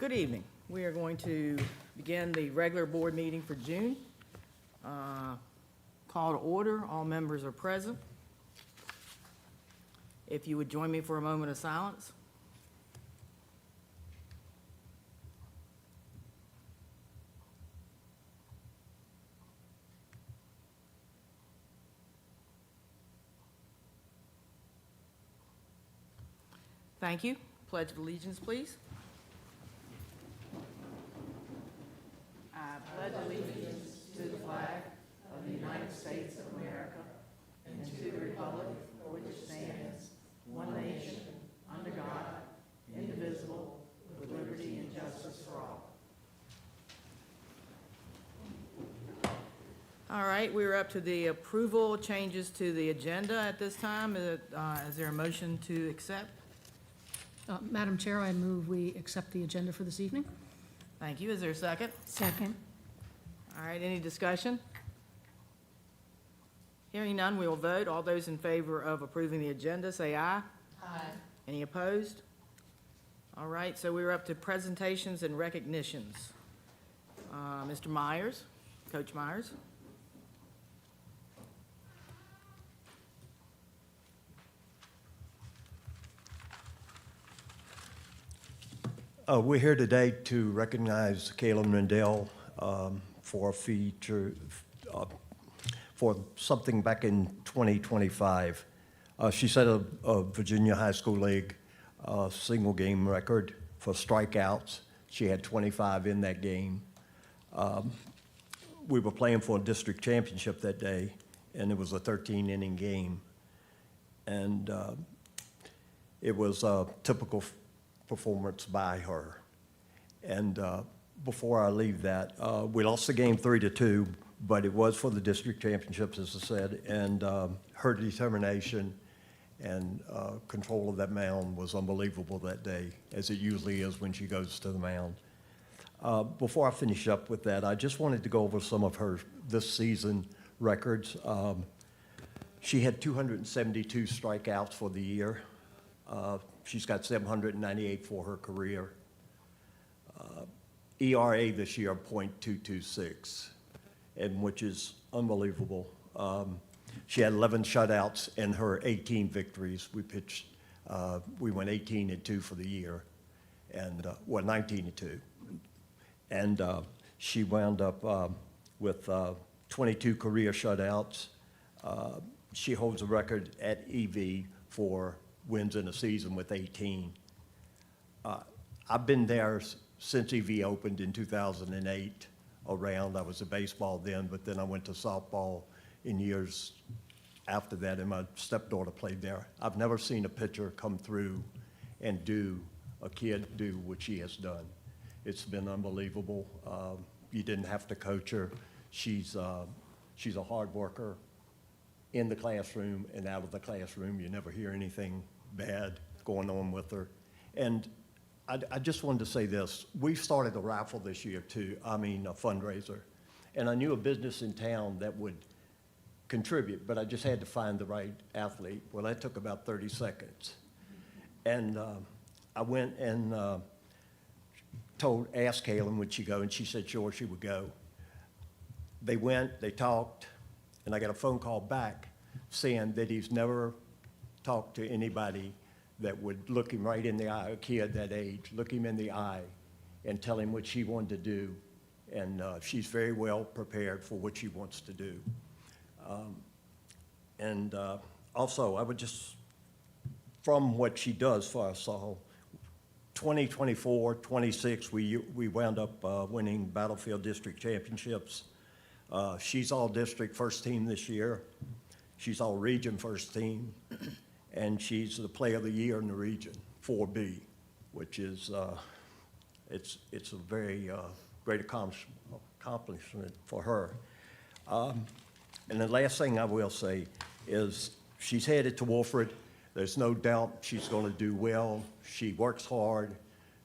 Good evening. We are going to begin the regular board meeting for June. Call to order. All members are present. If you would join me for a moment of silence. Thank you. Pledge of allegiance, please. I pledge allegiance to the flag of the United States of America and to the republic for which it stands, one nation, under God, indivisible, with liberty and justice for all. All right, we're up to the approval changes to the agenda at this time. Is there a motion to accept? Madam Chair, I move we accept the agenda for this evening. Thank you. Is there a second? Second. All right, any discussion? Hearing none, we will vote. All those in favor of approving the agenda, say aye. Aye. Any opposed? All right, so we're up to presentations and recognitions. Mr. Myers, Coach Myers. We're here today to recognize Kaylin Rendell for a feature, for something back in 2025. She set a Virginia High School League single game record for strikeouts. She had 25 in that game. We were playing for a district championship that day, and it was a 13-inning game. And it was a typical performance by her. And before I leave that, we lost the game 3-2, but it was for the district championships, as I said, and her determination and control of that mound was unbelievable that day, as it usually is when she goes to the mound. Before I finish up with that, I just wanted to go over some of her this season records. She had 272 strikeouts for the year. She's got 798 for her career. ERA this year, .226, and which is unbelievable. She had 11 shutouts in her 18 victories. We went 18-2 for the year, and 19-2. And she wound up with 22 career shutouts. She holds a record at EV for wins in a season with 18. I've been there since EV opened in 2008 around. I was a baseball then, but then I went to softball in years after that, and my stepdaughter played there. I've never seen a pitcher come through and a kid do what she has done. It's been unbelievable. You didn't have to coach her. She's a hard worker in the classroom and out of the classroom. You never hear anything bad going on with her. And I just wanted to say this. We started a raffle this year too, a fundraiser. And I knew a business in town that would contribute, but I just had to find the right athlete. Well, that took about 30 seconds. And I went and asked Kaylin would she go, and she said sure she would go. They went, they talked, and I got a phone call back saying that he's never talked to anybody that would look him right in the eye, a kid that age, look him in the eye and tell him what she wanted to do. And she's very well prepared for what she wants to do. Also, I would just, from what she does for us all, 2024, 26, we wound up winning Battlefield District Championships. She's all district first team this year. She's all region first team. And she's the player of the year in the region, 4B, which is, it's a very great accomplishment for her. And the last thing I will say is she's headed to Wolford. There's no doubt she's going to do well. She works hard.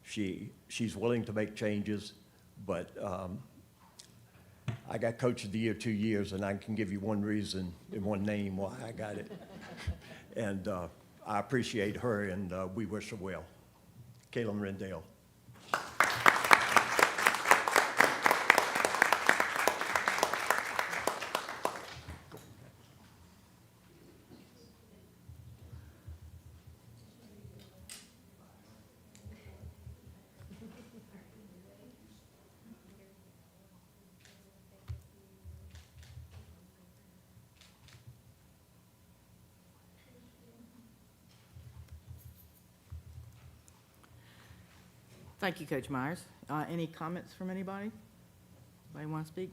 She's willing to make changes, but I got Coach of the Year 2 years, and I can give you one reason and one name why I got it. And I appreciate her, and we wish her well. Kaylin Rendell. Thank you, Coach Myers. Any comments from anybody? Anybody want to speak?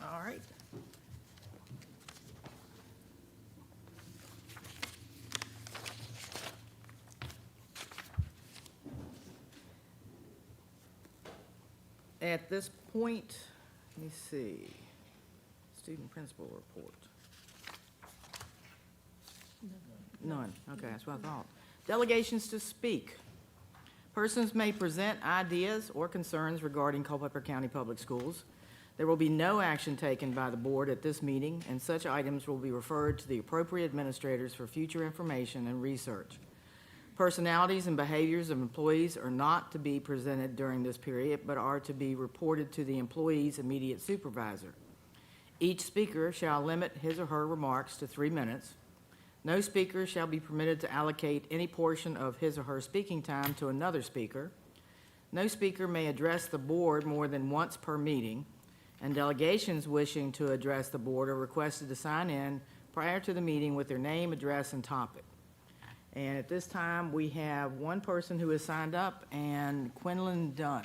All right. At this point, let me see, student principal report. None, okay, that's what I thought. Delegations to speak. Persons may present ideas or concerns regarding Culpeper County Public Schools. There will be no action taken by the board at this meeting, and such items will be referred to the appropriate administrators for future information and research. Personalities and behaviors of employees are not to be presented during this period, but are to be reported to the employee's immediate supervisor. Each speaker shall limit his or her remarks to 3 minutes. No speaker shall be permitted to allocate any portion of his or her speaking time to another speaker. No speaker may address the board more than once per meeting, and delegations wishing to address the board are requested to sign in prior to the meeting with their name, address, and topic. And at this time, we have one person who has signed up, and Quinlan Dunn.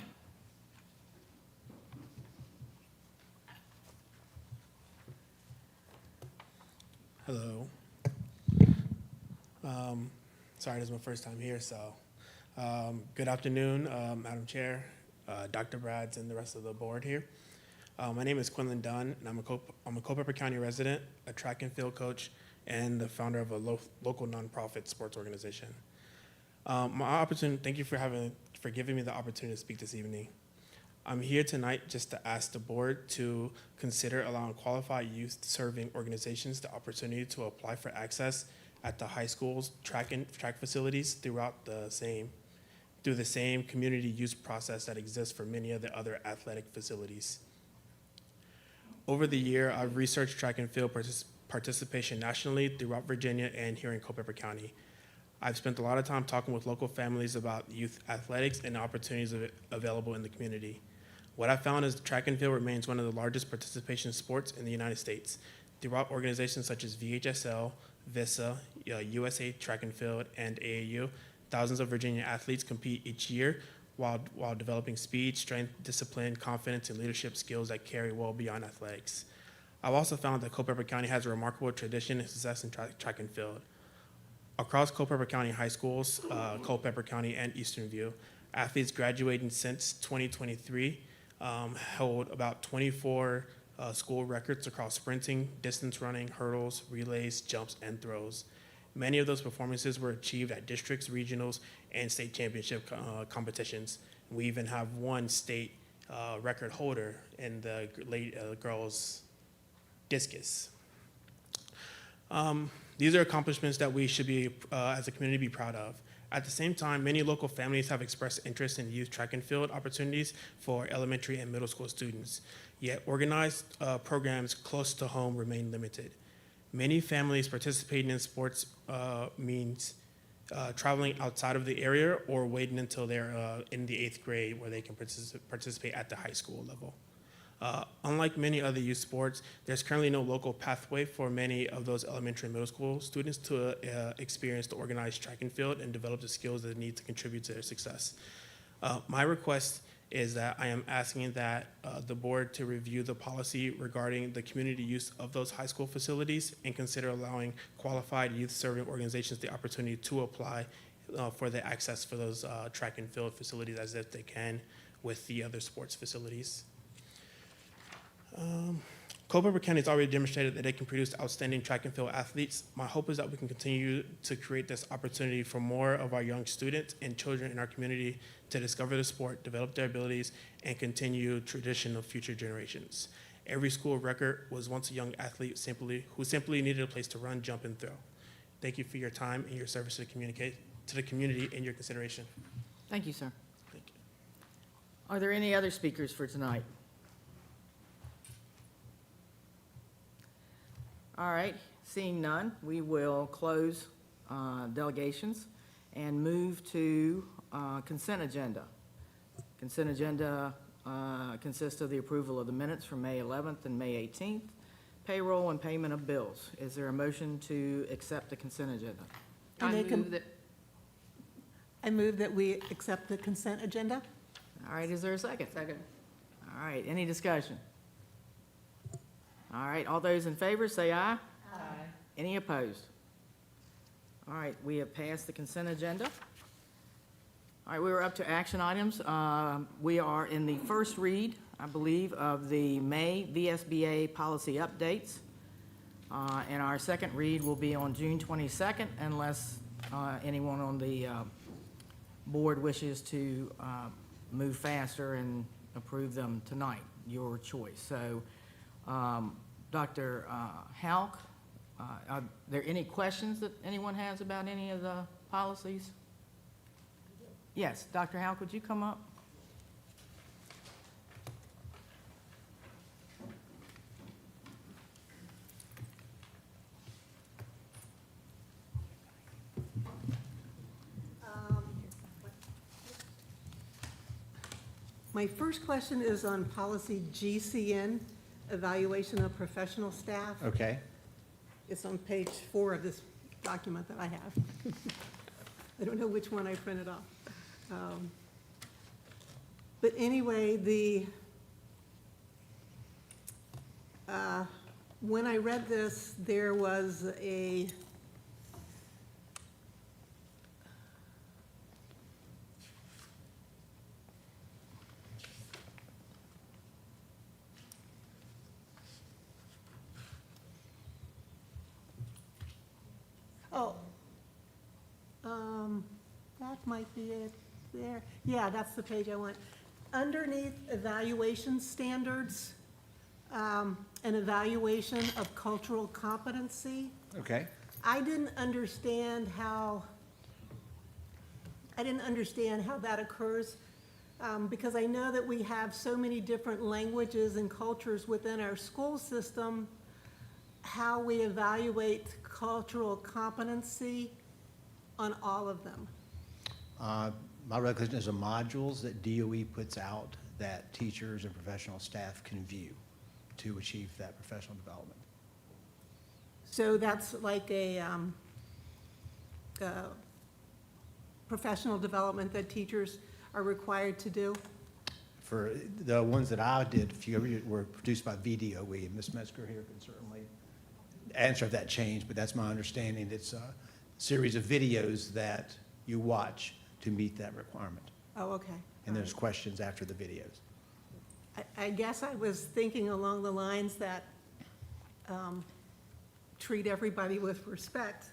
Hello. Sorry, this is my first time here, so good afternoon, Madam Chair, Dr. Brads, and the rest of the board here. My name is Quinlan Dunn, and I'm a Culpeper County resident, a track and field coach, and the founder of a local nonprofit sports organization. Thank you for giving me the opportunity to speak this evening. I'm here tonight just to ask the board to consider allowing qualified youth-serving organizations the opportunity to apply for access at the high school's track facilities through the same community use process that exists for many of the other athletic facilities. Over the year, I've researched track and field participation nationally throughout Virginia and here in Culpeper County. I've spent a lot of time talking with local families about youth athletics and opportunities available in the community. What I found is track and field remains one of the largest participation sports in the United States. Throughout organizations such as VHSL, VISA, USA Track and Field, and AAU, thousands of Virginia athletes compete each year while developing speed, strength, discipline, confidence, and leadership skills that carry well beyond athletics. I've also found that Culpeper County has a remarkable tradition and success in track and field. Across Culpeper County high schools, Culpeper County and Eastern View, athletes graduating since 2023 hold about 24 school records across sprinting, distance running, hurdles, relays, jumps, and throws. Many of those performances were achieved at districts, regionals, and state championship competitions. We even have one state record holder in the girls' discus. These are accomplishments that we should be, as a community, be proud of. At the same time, many local families have expressed interest in youth track and field opportunities for elementary and middle school students, yet organized programs close to home remain limited. Many families participating in sports means traveling outside of the area or waiting until they're in the 8th grade where they can participate at the high school level. Unlike many other youth sports, there's currently no local pathway for many of those elementary and middle school students to experience the organized track and field and develop the skills that they need to contribute to their success. My request is that I am asking that the board to review the policy regarding the community use of those high school facilities and consider allowing qualified youth-serving organizations the opportunity to apply for the access for those track and field facilities as if they can with the other sports facilities. Culpeper County has already demonstrated that they can produce outstanding track and field athletes. My hope is that we can continue to create this opportunity for more of our young students and children in our community to discover the sport, develop their abilities, and continue tradition of future generations. Every school record was once a young athlete who simply needed a place to run, jump, and throw. Thank you for your time and your service to the community and your consideration. Thank you, sir. Thank you. Are there any other speakers for tonight? All right, seeing none, we will close delegations and move to consent agenda. Consent agenda consists of the approval of the minutes from May 11th and May 18th, payroll and payment of bills. Is there a motion to accept the consent agenda? I move that, I move that we accept the consent agenda. All right, is there a second? Second. All right, any discussion? All right, all those in favor, say aye. Aye. Any opposed? All right, we have passed the consent agenda. All right, we were up to action items. We are in the first read, I believe, of the May VSBA policy updates. And our second read will be on June 22nd unless anyone on the board wishes to move faster and approve them tonight, your choice. So, Dr. Halk, are there any questions that anyone has about any of the policies? Yes, Dr. Halk, would you come up? My first question is on policy GCN, evaluation of professional staff. Okay. It's on page 4 of this document that I have. I don't know which one I printed off. But anyway, when I read this, there was a that might be it there. Yeah, that's the page I want. Underneath evaluation standards, an evaluation of cultural competency. Okay. I didn't understand how that occurs, because I know that we have so many different languages and cultures within our school system, how we evaluate cultural competency on all of them. My recollection is the modules that DOE puts out that teachers and professional staff can view to achieve that professional development. So that's like a professional development that teachers are required to do? For the ones that I did, a few were produced by VDOE, and Ms. Metzger here can certainly answer if that changed, but that's my understanding. It's a series of videos that you watch to meet that requirement. Oh, okay. And there's questions after the videos. I guess I was thinking along the lines that treat everybody with respect,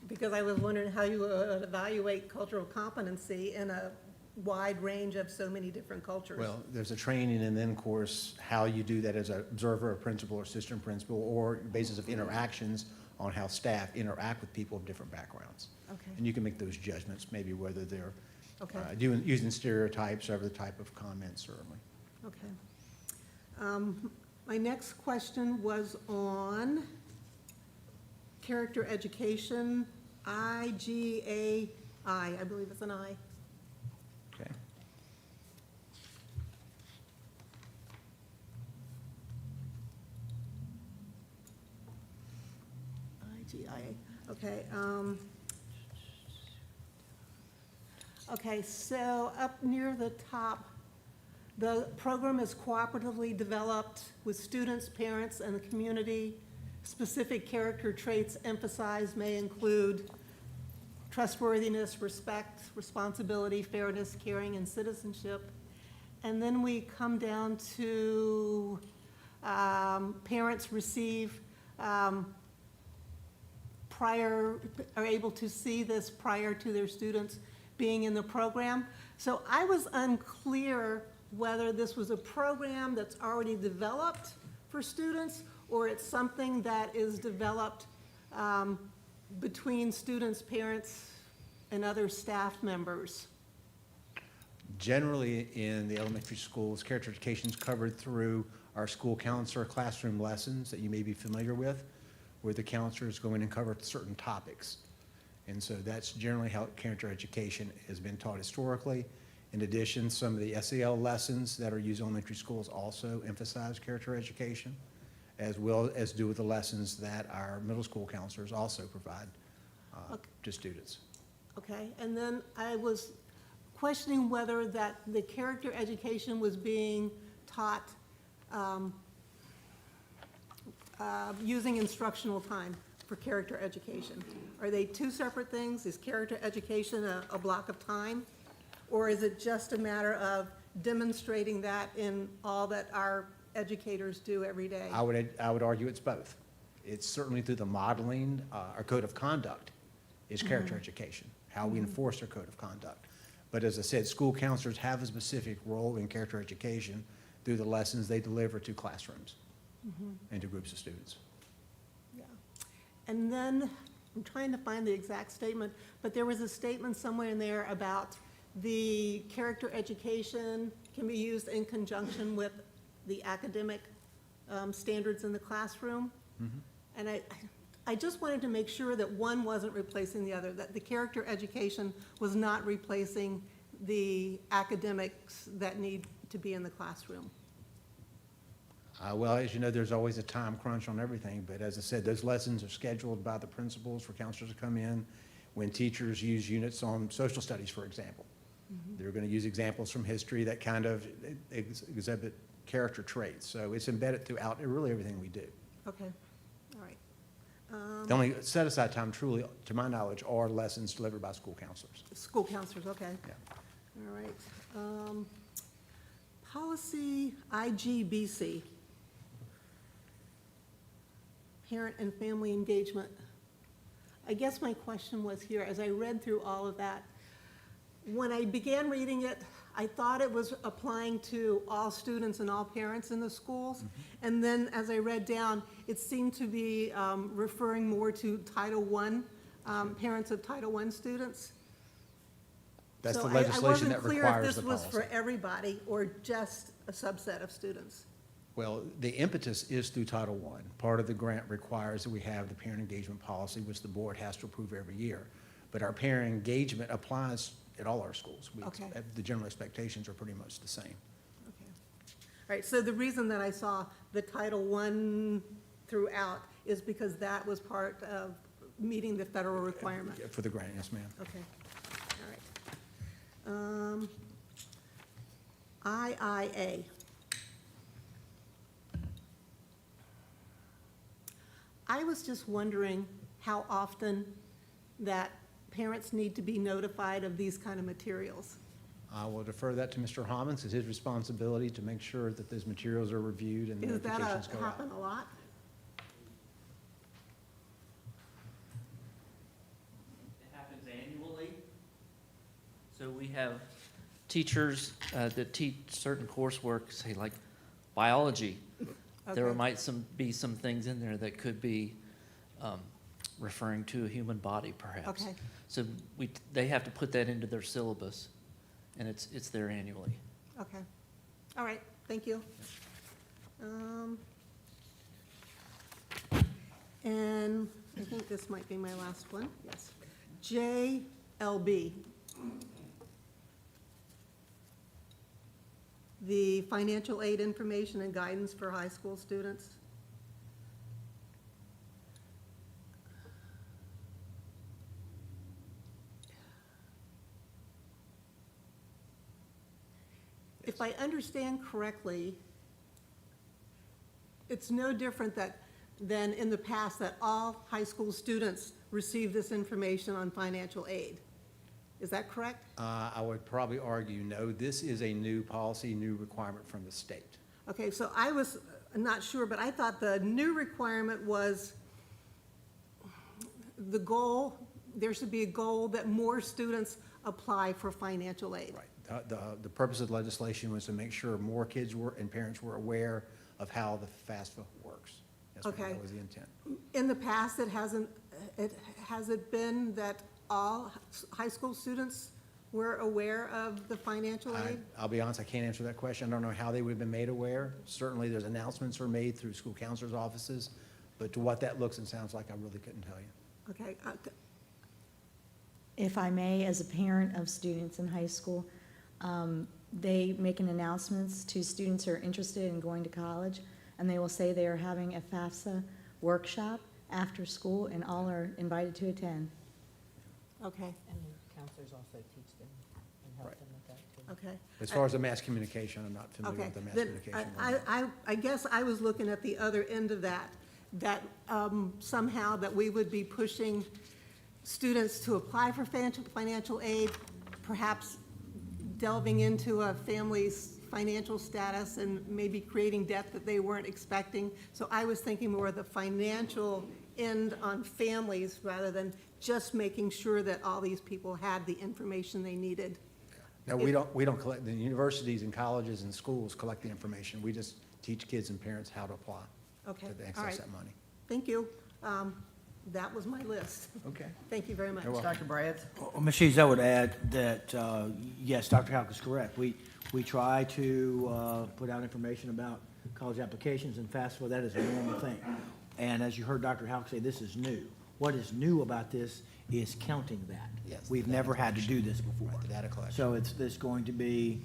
because I was wondering how you would evaluate cultural competency in a wide range of so many different cultures. Well, there's a training and then, of course, how you do that as an observer, a principal, or assistant principal, or basis of interactions on how staff interact with people of different backgrounds. Okay. And you can make those judgments, maybe whether they're Okay. using stereotypes or other type of comments, certainly. Okay. My next question was on character education, IGAI, I believe it's an I. Okay. IGIA, okay. Okay, so up near the top, the program is cooperatively developed with students, parents, and the community. Specific character traits emphasized may include trustworthiness, respect, responsibility, fairness, caring, and citizenship. And then we come down to parents receive are able to see this prior to their students being in the program. So I was unclear whether this was a program that's already developed for students or it's something that is developed between students, parents, and other staff members. Generally, in the elementary schools, character education is covered through our school counselor classroom lessons that you may be familiar with, where the counselor is going to cover certain topics. And so that's generally how character education has been taught historically. In addition, some of the SEL lessons that are used in elementary schools also emphasize character education, as well as do with the lessons that our middle school counselors also provide to students. Okay, and then I was questioning whether that the character education was being taught using instructional time for character education. Are they two separate things? Is character education a block of time? Or is it just a matter of demonstrating that in all that our educators do every day? I would argue it's both. It's certainly through the modeling, our code of conduct is character education, how we enforce our code of conduct. But as I said, school counselors have a specific role in character education through the lessons they deliver to classrooms and to groups of students. Yeah. And then, I'm trying to find the exact statement, but there was a statement somewhere in there about the character education can be used in conjunction with the academic standards in the classroom. And I just wanted to make sure that one wasn't replacing the other, that the character education was not replacing the academics that need to be in the classroom. Well, as you know, there's always a time crunch on everything, but as I said, those lessons are scheduled by the principals for counselors to come in. When teachers use units on social studies, for example, they're going to use examples from history that kind of exhibit character traits. So it's embedded throughout really everything we do. Okay, all right. The only set-aside time truly, to my knowledge, are lessons delivered by school counselors. School counselors, okay. Yeah. All right. Policy IGBC. Parent and family engagement. I guess my question was here, as I read through all of that, when I began reading it, I thought it was applying to all students and all parents in the schools. And then as I read down, it seemed to be referring more to Title I, parents of Title I students. That's the So legislation that requires the I wasn't clear if this was policy. for everybody or just a subset of students. Well, the impetus is through Title I. Part of the grant requires that we have the parent engagement policy, which the board has to approve every year. But our parent engagement applies at all our schools. Okay. The general expectations are pretty much the same. Okay. All right, so the reason that I saw the Title I throughout is because that was part of meeting the federal requirement. For the grant, yes, ma'am. Okay, all right. IIA. I was just wondering how often that parents need to be notified of these kind of materials. I will defer that to Mr. Hommons. It's his responsibility to make sure that those materials are reviewed and Is that notifications go out. happen a lot? It happens annually. So we have teachers that teach certain coursework, say like biology. There Okay. might be some things in there that could be referring to a human body perhaps. Okay. So they have to put that into their syllabus, and it's there annually. Okay, all right, thank you. And I think this might be my last one, yes. JLB. The financial aid information and guidance for high school students. If I understand correctly, it's no different than in the past that all high school students receive this information on financial aid. Is that correct? I would probably argue, no, this is a new policy, new requirement from the state. Okay, so I was not sure, but I thought the new requirement was the goal, there should be a goal that more students apply for financial aid. Right. The purpose of the legislation was to make sure more kids and parents were aware of how the FAFSA works. Yes, ma'am, Okay. that was the intent. In the past, has it been that all high school students were aware of the financial aid? I'll be honest, I can't answer that question. I don't know how they would have been made aware. Certainly, there's announcements are made through school counselors' offices, but to what that looks and sounds like, I really couldn't tell you. Okay, If I may, as a parent of students in high school, they make an announcements to students who are interested in going to college, and they will say they are having a FAFSA workshop after school, and all are invited to attend. okay. And the counselors also teach them and help them with that too. Okay. As far as the mass communication, I'm not familiar Okay, with the mass then communication. I guess I was looking at the other end of that, somehow that we would be pushing students to apply for financial aid, perhaps delving into a family's financial status and maybe creating debt that they weren't expecting. So I was thinking more of the financial end on families rather than just making sure that all these people had the information they needed. No, we don't collect, the universities and colleges and schools collect the information. We just teach kids and parents how to apply Okay, to all access right. that money. Thank you. That was my list. Okay. Thank you very much. You're welcome. Dr. Brad? Well, Ms. Sheets, I would add that, yes, Dr. Houck is correct. We try to put out information about college applications and FAFSA. That is a normal thing. And as you heard Dr. Houck say, this is new. What is new about this is counting that. Yes, We've the never data had to do this before. Right, the data collection. So it's going to be,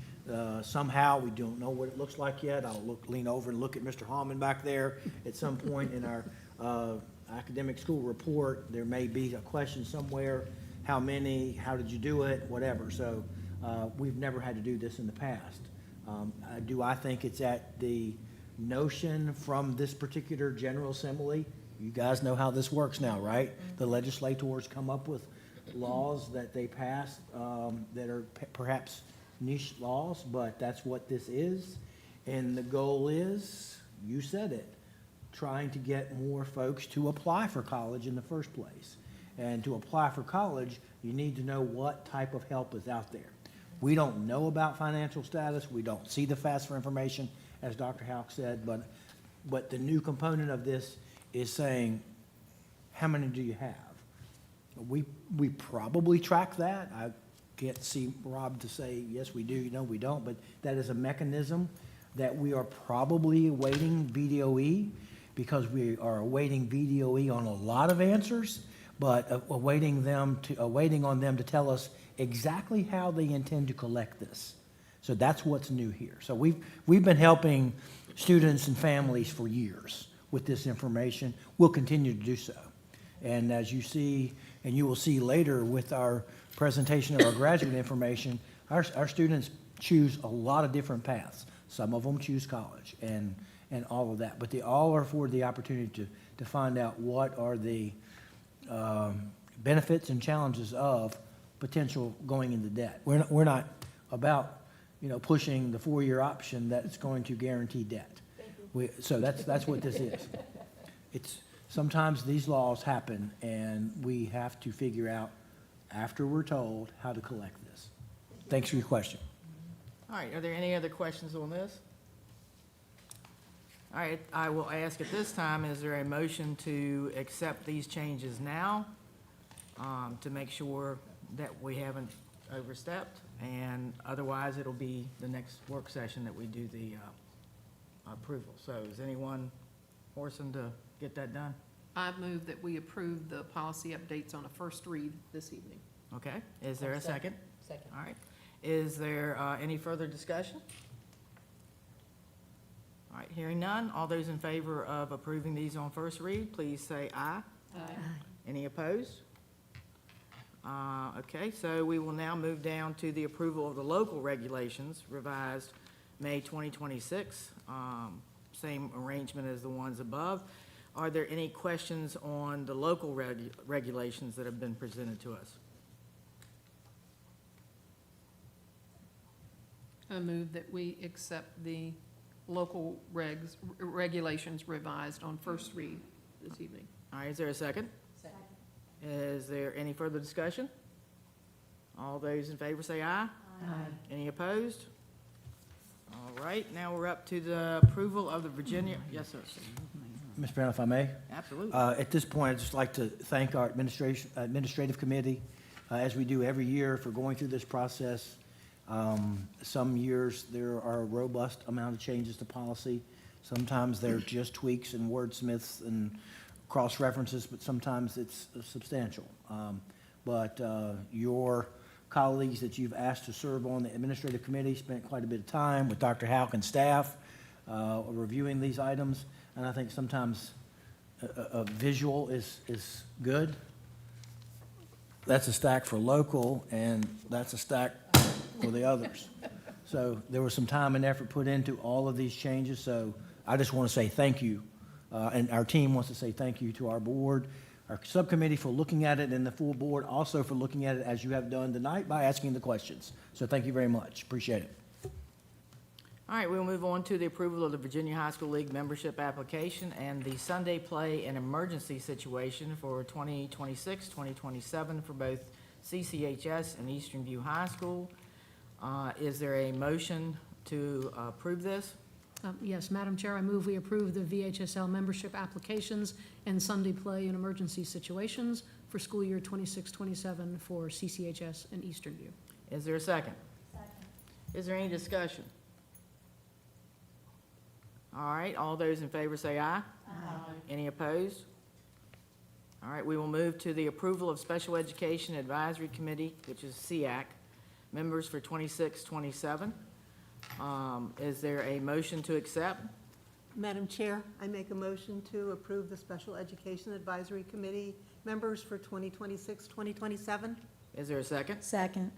somehow, we don't know what it looks like yet. I'll lean over and look at Mr. Hallman back there at some point in our academic school report. There may be a question somewhere, how many, how did you do it, whatever. So we've never had to do this in the past. Do I think it's at the notion from this particular General Assembly? You guys know how this works now, right? The legislators come up with laws that they pass that are perhaps niche laws, but that's what this is. And the goal is, you said it, trying to get more folks to apply for college in the first place. And to apply for college, you need to know what type of help is out there. We don't know about financial status. We don't see the FAFSA information, as Dr. Houck said, but the new component of this is saying, how many do you have? We probably track that. I can't see Rob to say, yes, we do, no, we don't, but that is a mechanism that we are probably awaiting VDOE, because we are awaiting VDOE on a lot of answers, but awaiting on them to tell us exactly how they intend to collect this. So that's what's new here. So we've been helping students and families for years with this information. We'll continue to do so. And as you see, and you will see later with our presentation of our graduate information, our students choose a lot of different paths. Some of them choose college and all of that, but they all are afforded the opportunity to find out what are the benefits and challenges of potential going into debt. We're not about, pushing the 4-year option that's going to guarantee debt. So that's what this is. It's, sometimes these laws happen and we have to figure out, after we're told, how to collect this. Thanks for your question. All right, are there any other questions on this? All right, I will ask at this time, is there a motion to accept these changes now to make sure that we haven't overstepped? And otherwise, it'll be the next work session that we do the approval. So is anyone forcing to get that done? I move that we approve the policy updates on a first read this evening. Okay, is there a second? Second. All right, is there any further discussion? All right, hearing none, all those in favor of approving these on first read, please say aye. Aye. Any opposed? Okay, so we will now move down to the approval of the local regulations revised May 2026. Same arrangement as the ones above. Are there any questions on the local regulations that have been presented to us? I move that we accept the local regulations revised on first read this evening. All right, is there a second? Second. Is there any further discussion? All those in favor say aye. Aye. Any opposed? All right, now we're up to the approval of the Virginia, yes, sir. Mr. Brown, if I may? Absolutely. At this point, I'd just like to thank our administrative committee, as we do every year, for going through this process. Some years, there are a robust amount of changes to policy. Sometimes they're just tweaks and wordsmiths and cross-references, but sometimes it's substantial. But your colleagues that you've asked to serve on the administrative committee spent quite a bit of time with Dr. Houck and staff reviewing these items. And I think sometimes a visual is good. that's a stack for local, and that's a stack for the others. So there was some time and effort put into all of these changes, so I just want to say thank you. And our team wants to say thank you to our board, our subcommittee for looking at it, and the full board also for looking at it as you have done tonight by asking the questions. So thank you very much. Appreciate it. All right, we'll move on to the approval of the Virginia High School League membership application and the Sunday play and emergency situation for 2026, 2027 for both CCHS and Eastern View High School. Is there a motion to approve this? Yes, Madam Chair, I move we approve the VHSL membership applications and Sunday play and emergency situations for school year 26-27 for CCHS and Eastern View. Is there a second? Second. Is there any discussion? All right, all those in favor say aye. Aye. Any opposed? All right, we will move to the approval of Special Education Advisory Committee, which is SEAC, members for 26-27. Is there a motion to accept? Madam Chair, I make a motion to approve the Special Education Advisory Committee members for 2026, 2027. Is there a second? Second.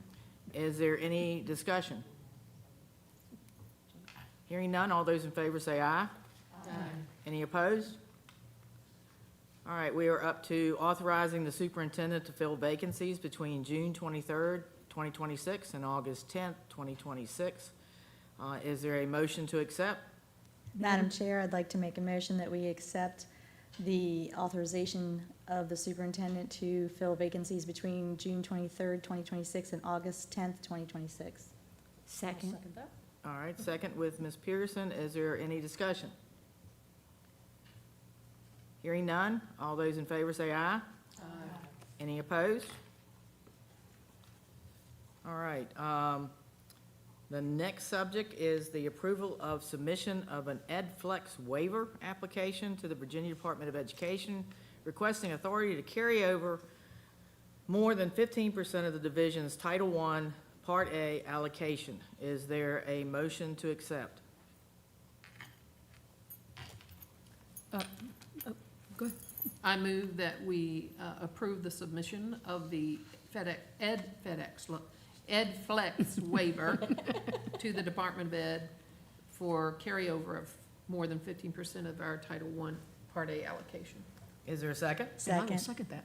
Is there any discussion? Hearing none, all those in favor say aye. Aye. Any opposed? All right, we are up to authorizing the superintendent to fill vacancies between June 23rd, 2026 and August 10th, 2026. Is there a motion to accept? Madam Chair, I'd like to make a motion that we accept the authorization of the superintendent to fill vacancies between June 23rd, 2026 and August 10th, 2026. Second. All right, second with Ms. Pearson. Is there any discussion? Hearing none, all those in favor say aye. Aye. Any opposed? All right, the next subject is the approval of submission of an EdFlex waiver application to the Virginia Department of Education requesting authority to carry over more than 15% of the division's Title I Part A allocation. Is there a motion to accept? Go ahead. I move that we approve the submission of the EdFlex waiver to the Department of Ed for carryover of more than 15% of our Title I Part A allocation. Is there a second? And I will Second. second that.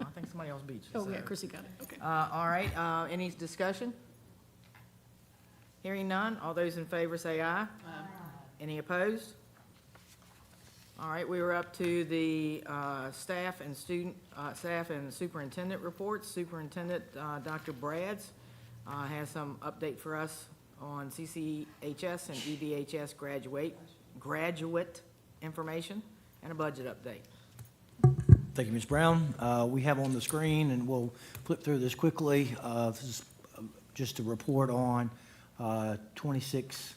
I think somebody else beat you. Oh, yeah, so. Chrissy got it, okay. All right, any discussion? Hearing none, all those in favor say aye. Any opposed? All right, we were up to the staff and superintendent reports. Superintendent Dr. Brads has some update for us on CCHS and EVHS graduate information and a budget update. Thank you, Ms. Brown. We have on the screen, and we'll flip through this quickly, this is just a report on 2026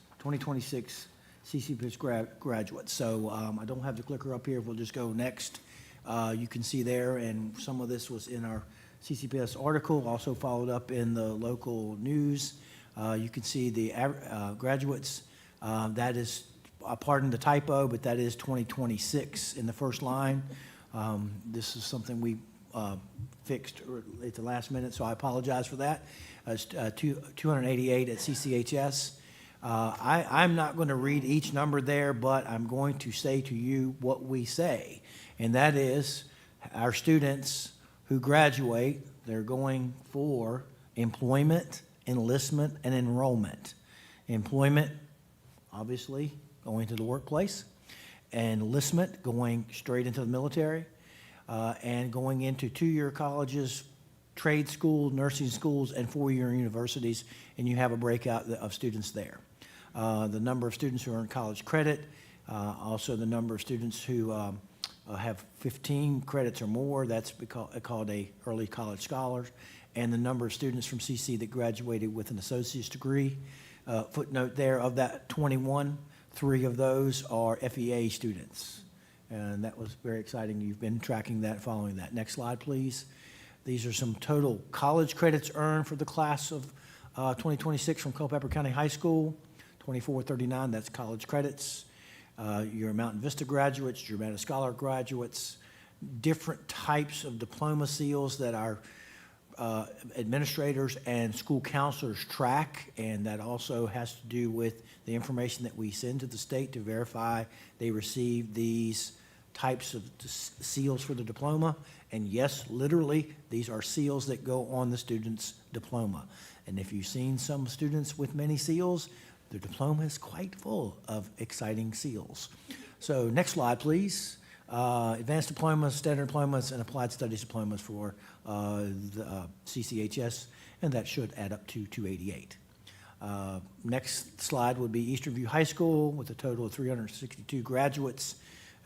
CCPS graduates. So I don't have the clicker up here. We'll just go next. You can see there, and some of this was in our CCPS article, also followed up in the local news. You can see the graduates. That is, pardon the typo, but that is 2026 in the first line. This is something we fixed at the last minute, so I apologize for that. It's 288 at CCHS. I'm not going to read each number there, but I'm going to say to you what we say, and that is our students who graduate, they're going for employment, enlistment, and enrollment. Employment, obviously, going to the workplace, and enlistment, going straight into the military, and going into two-year colleges, trade school, nursing schools, and four-year universities, and you have a breakout of students there. The number of students who earn college credit, also the number of students who have 15 credits or more, that's called a early college scholar, and the number of students from CC that graduated with an associate's degree. Footnote there, of that 21, 3 of those are FEA students. And that was very exciting. You've been tracking that, following that. Next slide, please. These are some total college credits earned for the class of 2026 from Culpeper County High School. 2439, that's college credits. Your Mountain Vista graduates, your Scholar graduates, different types of diploma seals that our administrators and school counselors track, and that also has to do with the information that we send to the state to verify they receive these types of seals for the diploma. And yes, literally, these are seals that go on the student's diploma. And if you've seen some students with many seals, their diploma is quite full of exciting seals. So next slide, please. Advanced diplomas, standard diplomas, and applied studies diplomas for the CCHS, and that should add up to 288. Next slide would be Eastern View High School with a total of 362 graduates.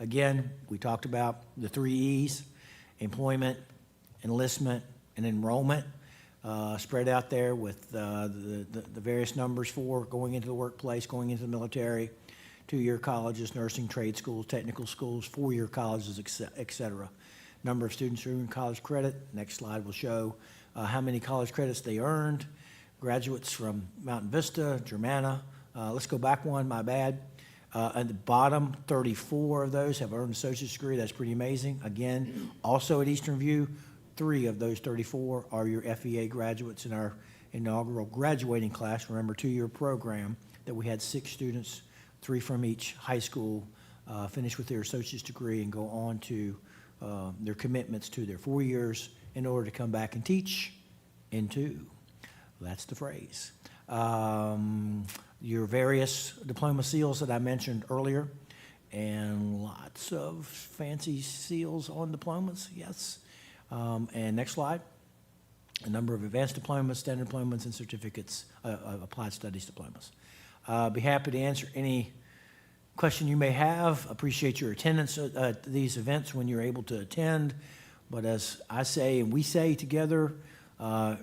Again, we talked about the 3 E's: employment, enlistment, and enrollment, spread out there with the various numbers for going into the workplace, going into the military, 2-year colleges, nursing, trade schools, technical schools, 4-year colleges, et cetera. Number of students who earn college credit. Next slide will show how many college credits they earned. Graduates from Mountain Vista, Germanna. Let's go back one, my bad. At the bottom, 34 of those have earned an associate's degree. That's pretty amazing. Again, also at Eastern View, 3 of those 34 are your FEA graduates in our inaugural graduating class. Remember, 2-year program that we had 6 students, 3 from each high school, finish with their associate's degree and go on to their commitments to their 4 years in order to come back and teach in 2. That's the phrase. Your various diploma seals that I mentioned earlier, and lots of fancy seals on diplomas, yes. And next slide. A number of advanced diplomas, standard diplomas, and certificates of applied studies diplomas. Be happy to answer any question you may have. Appreciate your attendance at these events when you're able to attend. But as I say, and we say together,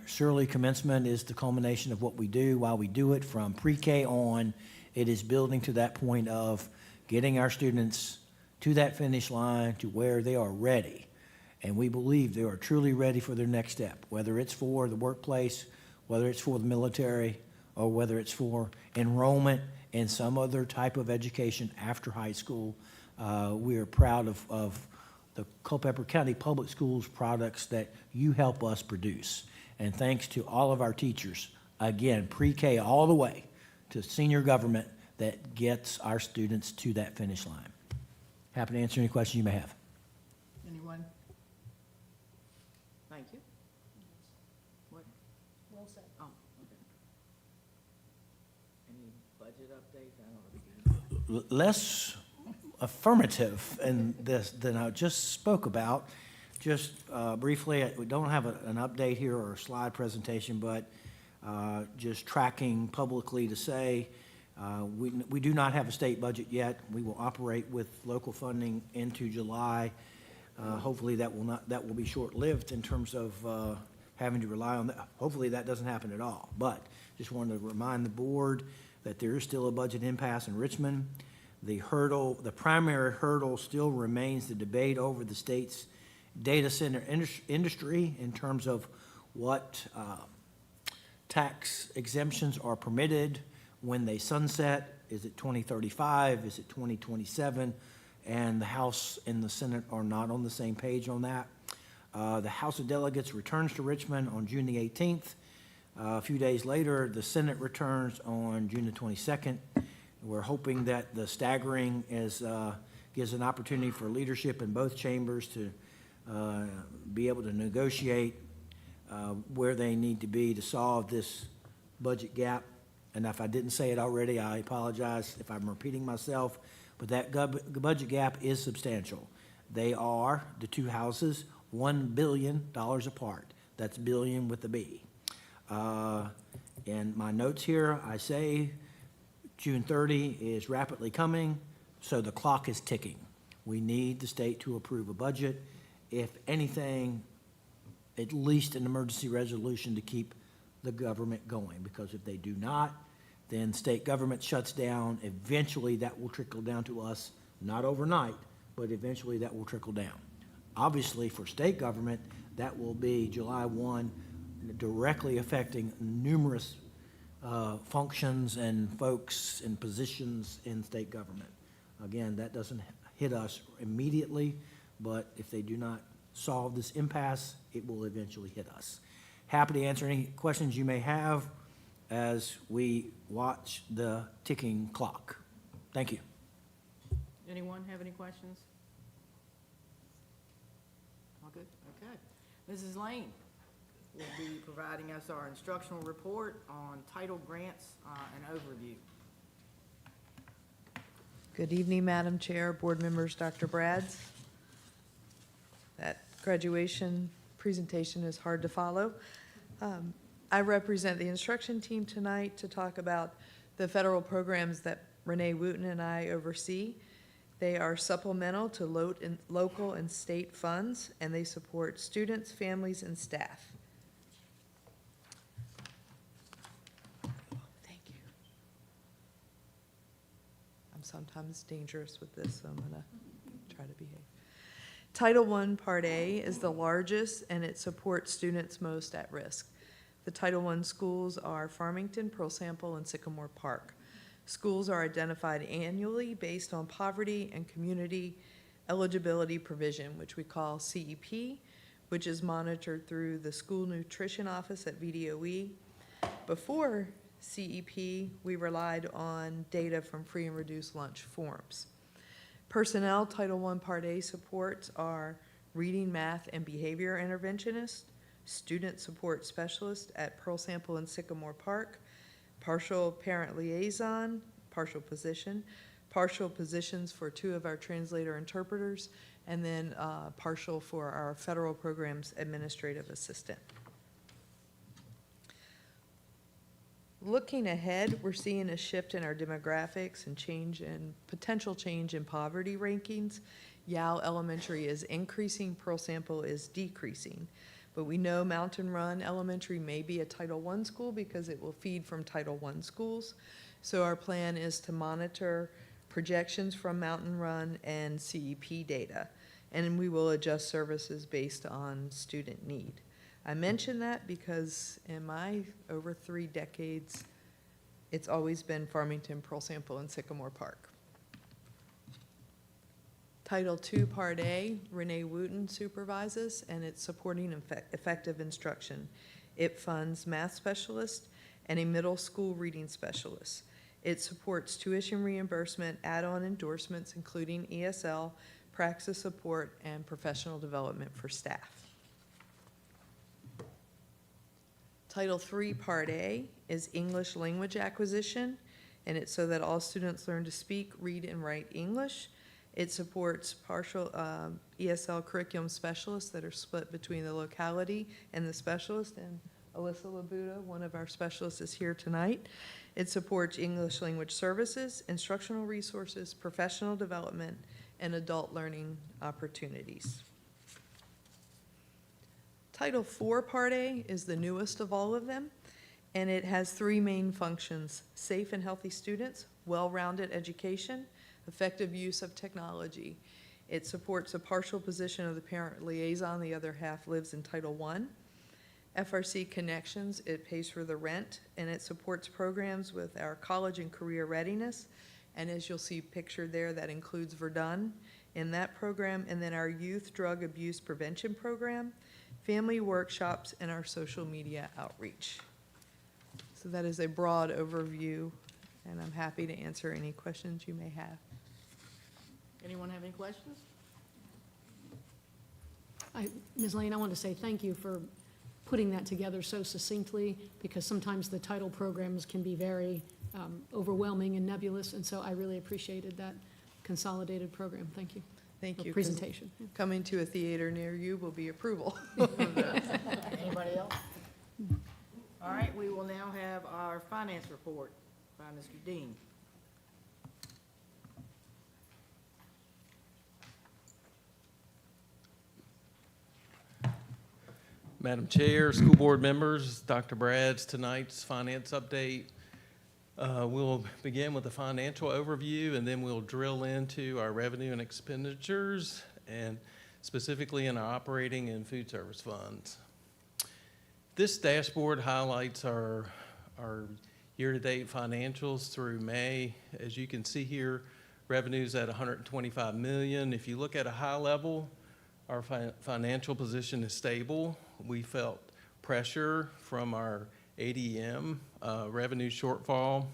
surely commencement is the culmination of what we do. While we do it from pre-K on, it is building to that point of getting our students to that finish line to where they are ready. And we believe they are truly ready for their next step, whether it's for the workplace, whether it's for the military, or whether it's for enrollment in some other type of education after high school. We are proud of the Culpeper County Public Schools products that you help us produce. And thanks to all of our teachers, again, pre-K all the way to senior government, that gets our students to that finish line. Happy to answer any questions you may have. Anyone? Thank you. What? Well said. Oh, okay. Any budget updates? I don't know. Less affirmative in this than I just spoke about. Just briefly, we don't have an update here or a slide presentation, but just tracking publicly to say we do not have a state budget yet. We will operate with local funding into July. Hopefully that will be short-lived in terms of having to rely on that. Hopefully that doesn't happen at all. But just wanted to remind the board that there is still a budget impasse in Richmond. The primary hurdle still remains the debate over the state's data center industry in terms of what tax exemptions are permitted when they sunset. Is it 2035? Is it 2027? And the House and the Senate are not on the same page on that. The House of Delegates returns to Richmond on June the 18th. A few days later, the Senate returns on June the 22nd. We're hoping that the staggering gives an opportunity for leadership in both chambers to be able to negotiate where they need to be to solve this budget gap. And if I didn't say it already, I apologize if I'm repeating myself, but that budget gap is substantial. They are, the two houses, $1 billion apart. That's billion with a B. In my notes here, I say June 30 is rapidly coming, so the clock is ticking. We need the state to approve a budget. If anything, at least an emergency resolution to keep the government going, because if they do not, then state government shuts down. Eventually, that will trickle down to us, not overnight, but eventually that will trickle down. Obviously, for state government, that will be July 1, directly affecting numerous functions and folks and positions in state government. Again, that doesn't hit us immediately, but if they do not solve this impasse, it will eventually hit us. happy to answer any questions you may have as we watch the ticking clock. Thank you. Anyone have any questions? All good, okay. Mrs. Lane will be providing us our instructional report on title grants and overview. Good evening, Madam Chair, board members, Dr. Brads. That graduation presentation is hard to follow. I represent the instruction team tonight to talk about the federal programs that Renee Wooten and I oversee. They are supplemental to local and state funds, and they support students, families, and staff. Thank you. I'm sometimes dangerous with this, so I'm gonna try to behave. Title I Part A is the largest, and it supports students most at risk. The Title I schools are Farmington, Pearl Sample, and Sycamore Park. Schools are identified annually based on poverty and community eligibility provision, which we call CEP, which is monitored through the School Nutrition Office at VDOE. Before CEP, we relied on data from free and reduced lunch forms. Personnel Title I Part A supports are reading, math, and behavior interventionists, student support specialist at Pearl Sample and Sycamore Park, partial parent liaison, partial positions for 2 of our translator interpreters, and then partial for our federal programs administrative assistant. Looking ahead, we're seeing a shift in our demographics and potential change in poverty rankings. Yale Elementary is increasing, Pearl Sample is decreasing. But we know Mountain Run Elementary may be a Title I school because it will feed from Title I schools. So our plan is to monitor projections from Mountain Run and CEP data, and we will adjust services based on student need. I mention that because in my over 3 decades, it's always been Farmington, Pearl Sample, and Sycamore Park. Title II Part A, Renee Wooten supervises, and it's supporting effective instruction. It funds math specialists and a middle school reading specialist. It supports tuition reimbursement, add-on endorsements, including ESL, praxis support, and professional development for staff. Title III Part A is English language acquisition, and it's so that all students learn to speak, read, and write English. It supports partial ESL curriculum specialists that are split between the locality and the specialist, and Alyssa Labuda, one of our specialists, is here tonight. It supports English language services, instructional resources, professional development, and adult learning opportunities. Title IV Part A is the newest of all of them, and it has 3 main functions: safe and healthy students, well-rounded education, effective use of technology. It supports a partial position of the parent liaison, the other half lives in Title I. FRC Connections, it pays for the rent, and it supports programs with our college and career readiness. And as you'll see pictured there, that includes Verdun in that program, and then our youth drug abuse prevention program, family workshops, and our social media outreach. So that is a broad overview, and I'm happy to answer any questions you may have. Anyone have any questions? Ms. Lane, I want to say thank you for putting that together so succinctly, because sometimes the title programs can be very overwhelming and nebulous, and so I really appreciated that consolidated program. Thank you. Thank Or you. 'Cause presentation. coming to a theater near you will be approval. Anybody else? All right, we will now have our finance report by Mr. Dean. Madam Chair, school board members, Dr. Brad's tonight's finance update. We'll begin with the financial overview, and then we'll drill into our revenue and expenditures, and specifically in our operating and food service funds. This dashboard highlights our year-to-date financials through May. As you can see here, revenue's at $125 million. If you look at a high level, our financial position is stable. We felt pressure from our ADM revenue shortfall.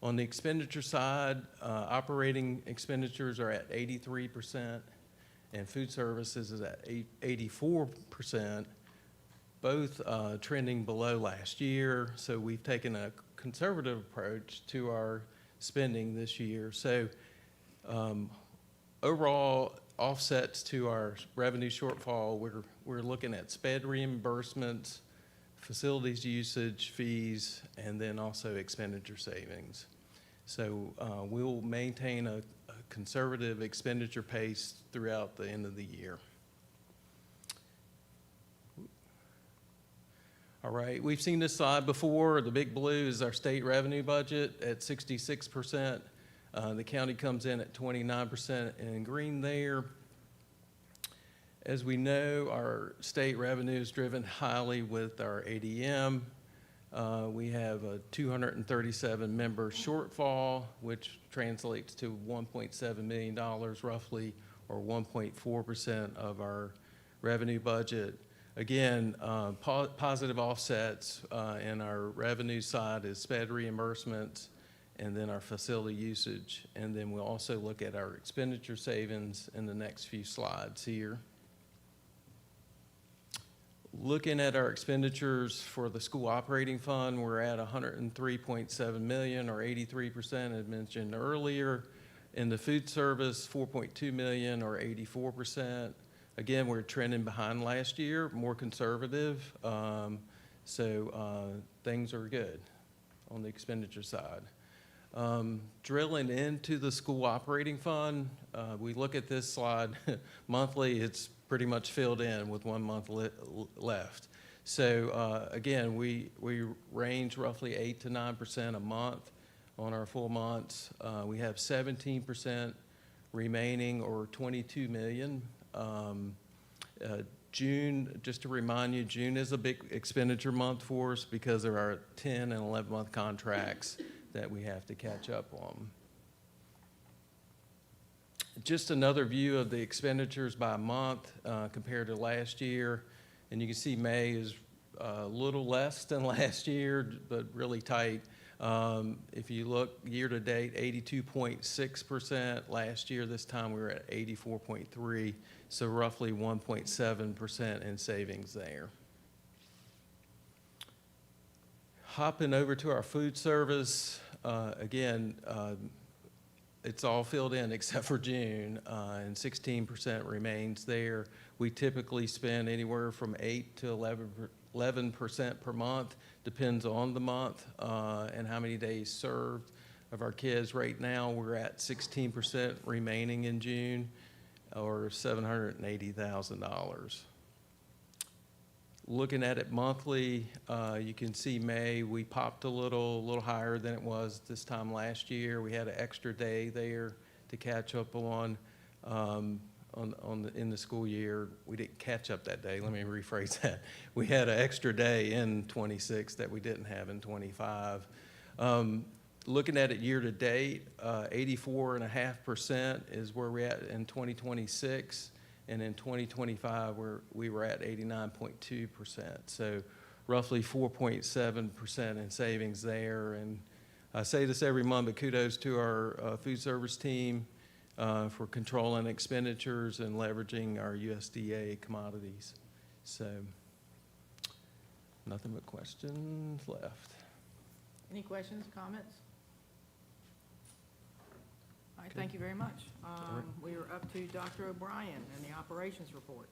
On the expenditure side, operating expenditures are at 83%, and food services is at 84%, both trending below last year. So we've taken a conservative approach to our spending this year. So overall offsets to our revenue shortfall, we're looking at sped reimbursements, facilities usage fees, and then also expenditure savings. So we'll maintain a conservative expenditure pace throughout the end of the year. All right, we've seen this slide before. The big blue is our state revenue budget at 66%. The county comes in at 29% in green there. As we know, our state revenue is driven highly with our ADM. We have a 237 member shortfall, which translates to $1.7 million roughly, or 1.4% of our revenue budget. Again, positive offsets in our revenue side is sped reimbursements, and then our facility usage. And then we'll also look at our expenditure savings in the next few slides here. Looking at our expenditures for the school operating fund, we're at $103.7 million, or 83%, as mentioned earlier. In the food service, $4.2 million, or 84%. Again, we're trending behind last year, more conservative. So things are good on the expenditure side. Drilling into the school operating fund, we look at this slide monthly. It's pretty much filled in with 1 month left. So again, we range roughly 8 to 9% a month on our full months. We have 17% remaining, or $22 million. June, just to remind you, June is a big expenditure month for us because there are 10 and 11-month contracts that we have to catch up on. Just another view of the expenditures by month compared to last year. And you can see May is a little less than last year, but really tight. If you look year to date, 82.6%. Last year, this time we were at 84.3%, so roughly 1.7% in savings there. Hopping over to our food service, again, it's all filled in except for June, and 16% remains there. We typically spend anywhere from 8 to 11% per month, depends on the month and how many days served of our kids. Right now, we're at 16% remaining in June, or $780,000. Looking at it monthly, you can see May, we popped a little higher than it was this time last year. We had an extra day there to catch up on in the school year. We didn't catch up that day. Let me rephrase that. We had an extra day in 26 that we didn't have in 25. Looking at it year to date, 84.5% is where we're at in 2026. And in 2025, we were at 89.2%. So roughly 4.7% in savings there. And I say this every month, but kudos to our food service team for controlling expenditures and leveraging our USDA commodities. So nothing but questions left. Any questions, comments? All right, thank you very much. We are up to Dr. O'Brien and the operations report.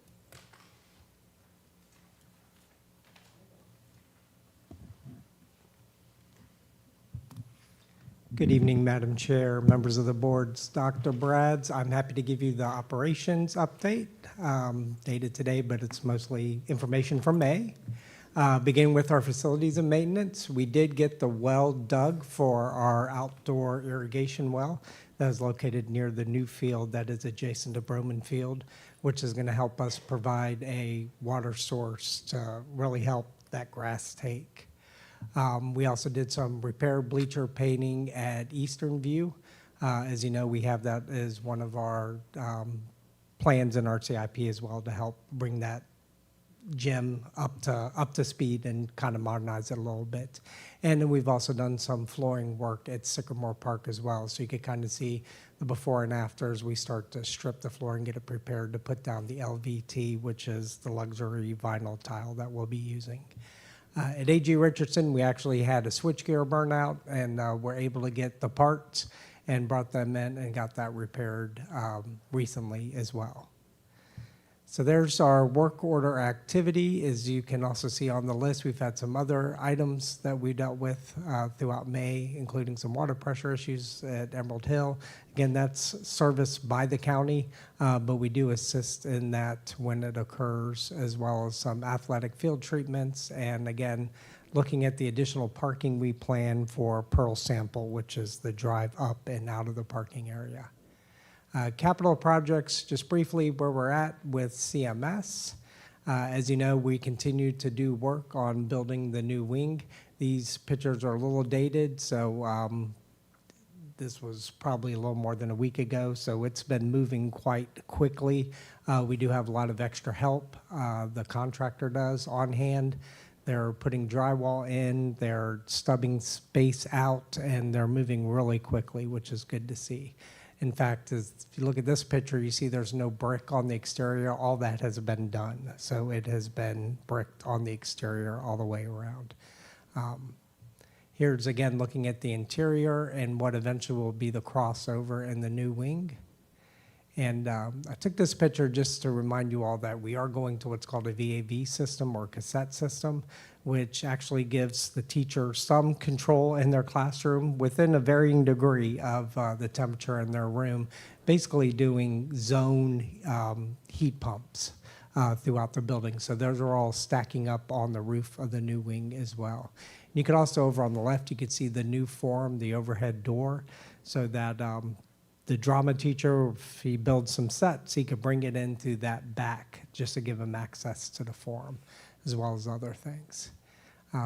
Good evening, Madam Chair, members of the board. It's Dr. Brads. I'm happy to give you the operations update dated today, but it's mostly information from May. Beginning with our facilities and maintenance, we did get the well dug for our outdoor irrigation well that is located near the new field that is adjacent to Broman Field, which is going to help us provide a water source to really help that grass take. We also did some repair bleacher painting at Eastern View. As you know, we have that as one of our plans in our CIP as well to help bring that gym up to speed and kind of modernize it a little bit. And then we've also done some flooring work at Sycamore Park as well, so you could kind of see the before and after as we start to strip the floor and get it prepared to put down the LVT, which is the luxury vinyl tile that we'll be using. At A.G. Richardson, we actually had a switchgear burnout, and were able to get the parts and brought them in and got that repaired recently as well. So there's our work order activity. As you can also see on the list, we've had some other items that we dealt with throughout May, including some water pressure issues at Emerald Hill. Again, that's serviced by the county, but we do assist in that when it occurs, as well as some athletic field treatments. And again, looking at the additional parking we plan for Pearl Sample, which is the drive up and out of the parking area. Capital projects, just briefly where we're at with CMS. As you know, we continue to do work on building the new wing. These pictures are a little dated, so this was probably a little more than a week ago, so it's been moving quite quickly. We do have a lot of extra help. The contractor does on hand. They're putting drywall in, they're stubbing space out, and they're moving really quickly, which is good to see. In fact, if you look at this picture, you see there's no brick on the exterior. All that has been done. So it has been bricked on the exterior all the way around. Here's again looking at the interior and what eventually will be the crossover in the new wing. And I took this picture just to remind you all that we are going to what's called a VAV system or cassette system, which actually gives the teacher some control in their classroom within a varying degree of the temperature in their room, basically doing zone heat pumps throughout the building. So those are all stacking up on the roof of the new wing as well. And you can also, over on the left, you can see the new form, the overhead door, so that the drama teacher, if he builds some sets, he could bring it into that back just to give him access to the forum, as well as other things.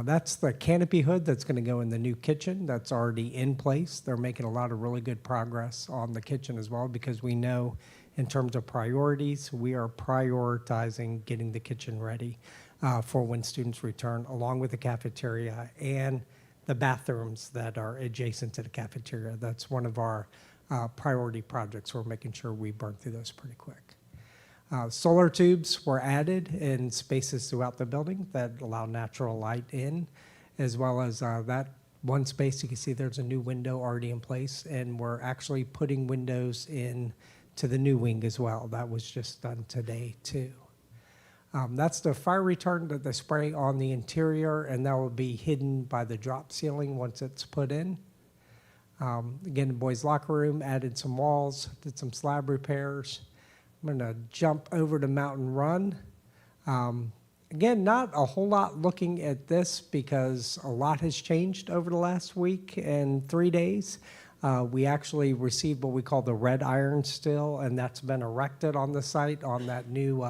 That's the canopy hood that's going to go in the new kitchen that's already in place. They're making a lot of really good progress on the kitchen as well, because we know in terms of priorities, we are prioritizing getting the kitchen ready for when students return, along with the cafeteria and the bathrooms that are adjacent to the cafeteria. That's one of our priority projects. We're making sure we burn through those pretty quick. Solar tubes were added in spaces throughout the building that allow natural light in, as well as that one space you can see there's a new window already in place, and we're actually putting windows in to the new wing as well. That was just done today too. That's the fire retardant that they spray on the interior, and that will be hidden by the drop ceiling once it's put in. Again, the boys' locker room, added some walls, did some slab repairs. I'm going to jump over to Mountain Run. Again, not a whole lot looking at this because a lot has changed over the last week and 3 days. We actually received what we call the red iron still, and that's been erected on the site on that new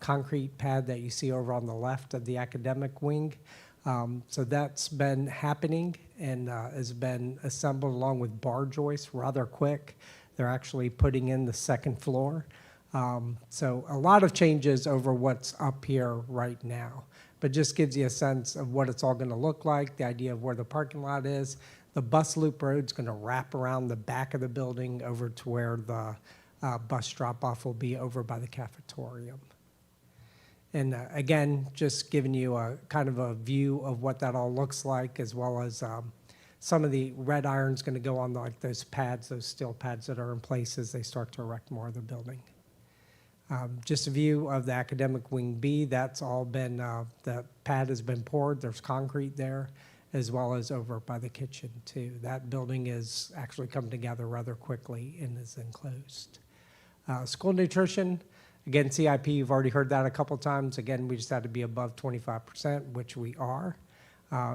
concrete pad that you see over on the left of the academic wing. So that's been happening and has been assembled along with bar joists rather quick. They're actually putting in the second floor. So a lot of changes over what's up here right now, but just gives you a sense of what it's all going to look like, the idea of where the parking lot is. The bus loop road's going to wrap around the back of the building over to where the bus drop-off will be over by the cafetorium. And again, just giving you a kind of a view of what that all looks like, as well as some of the red iron's going to go on like those pads, those steel pads that are in place as they start to erect more of the building. Just a view of the academic wing B. That's all been, the pad has been poured. There's concrete there, as well as over by the kitchen too. That building is actually come together rather quickly and is enclosed. School nutrition. Again, CIP, you've already heard that a couple times. Again, we just had to be above 25%, which we are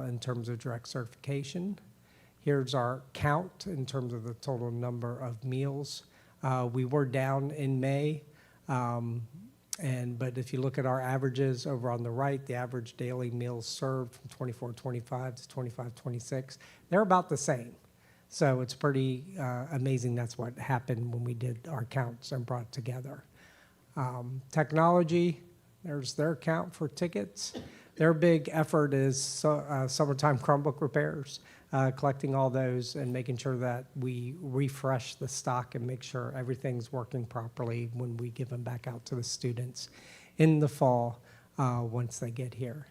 in terms of direct certification. Here's our count in terms of the total number of meals. We were down in May, but if you look at our averages over on the right, the average daily meals served from 24.25 to 25.26, they're about the same. So it's pretty amazing that's what happened when we did our counts and brought it together. Technology, There's their account for tickets. Their big effort is summertime Chromebook repairs, collecting all those and making sure that we refresh the stock and make sure everything's working properly when we give them back out to the students in the fall once they get here.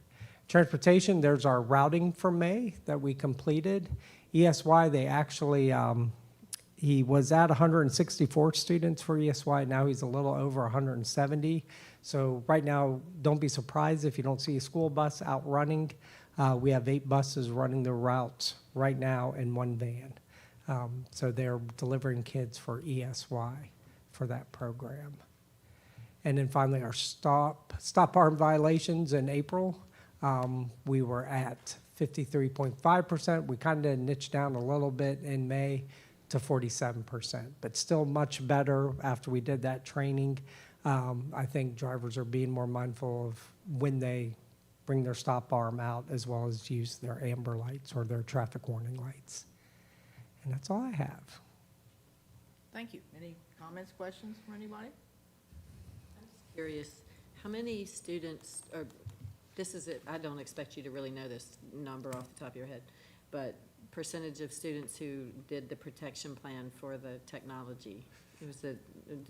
Transportation, there's our routing for May that we completed. ESY, they actually, he was at 164 students for ESY. Now he's a little over 170. So right now, don't be surprised if you don't see a school bus out running. We have 8 buses running the routes right now and 1 van. So they're delivering kids for ESY for that program. And then finally, our stop arm violations in April, we were at 53.5%. We kind of niched down a little bit in May to 47%, but still much better after we did that training. I think drivers are being more mindful of when they bring their stop arm out, as well as use their amber lights or their traffic warning lights. And that's all I have. Thank you. Any comments, questions from anybody? Curious, how many students, or this is it, I don't expect you to really know this number off the top of your head, but percentage of students who did the protection plan for the technology? It was did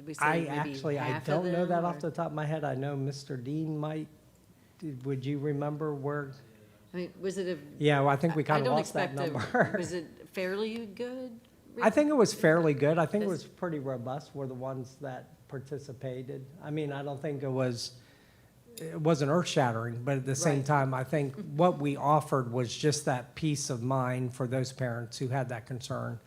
we say maybe I half of don't know them, that or- off the top of my head. I know Mr. Dean might. Would you remember where? I mean, was it a? Yeah, well, I think we I kind of don't lost that expect number. Was it fairly good? I think it was fairly good. I think it That's- was pretty robust, were the ones that participated. I mean, I don't think it wasn't earth-shattering, but at the same Right. time, I think what we offered was just that peace of mind for those parents who had that concern,